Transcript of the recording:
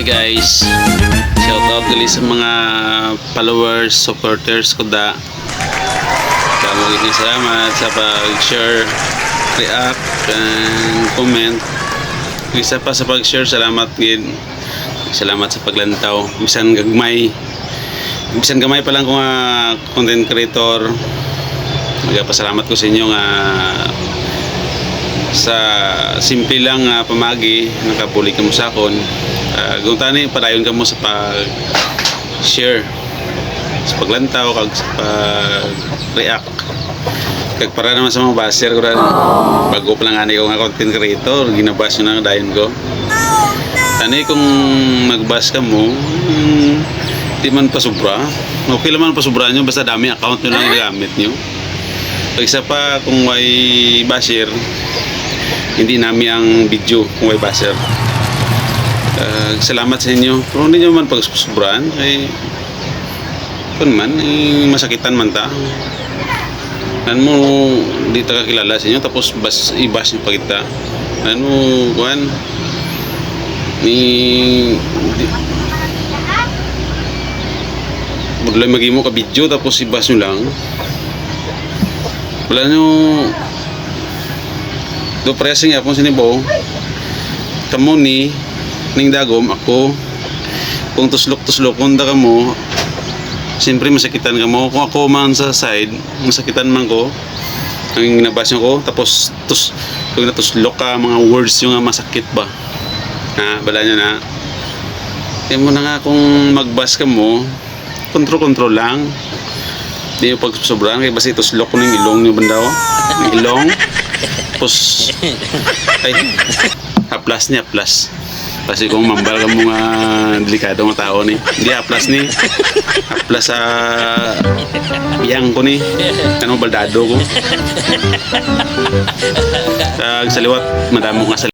guys, shout out gali sa mga followers, supporters ko da. Kamugit nga salamat sa pag-share, react, and comment. Isa pa sa pag-share, salamat gid. Salamat sa paglantaw. Bisan gamay pa lang ko nga content creator. Nagpasalamat ko sa inyo nga sa simple lang pamagi nakabuli ka mo sa akon. Kung tani padayon ka mo sa pag-share, sa paglantaw kag sa pag-react. Kag para naman sa mga baser ko rin, bago pa lang ani ko nga content creator, ginabas yun ang dayon ko. Tani kung magbas ka mo, di man pa sobra. Okay naman pa sobra nyo, basta dami account nyo lang ginagamit nyo. Pag isa pa, kung may basher, hindi namin ang video kung may basher. Salamat sa inyo. Pero hindi nyo man pag-sobraan, ay kung man, masakitan man ta. Ano mo, di ta kakilala sa inyo, tapos i-bash nyo pa kita. Ano mo, kuhan, magulay mag-imo ka video tapos i-bash nyo lang. Wala nyo do pressing yapon sinibo kamo ni ning dagom ako kung tuslok kunda kamo siyempre masakitan kamo. Kung ako man sa side masakitan man ko ang ginabas ko tapos pag natuslok ka mga words yung masakit ba bala nyo na kaya mo na nga kung magbas ka mo kontrol lang. Di yung pagsobrang kaya basta ituslok ko ng ilong nyo bandaw ilong tapos ay haplas niya haplas kasi kung mambal ka mo nga delikado nga tao ni hindi haplas ni haplas sa biyang ko ni ano baldado ko sa liwat madamo nga sa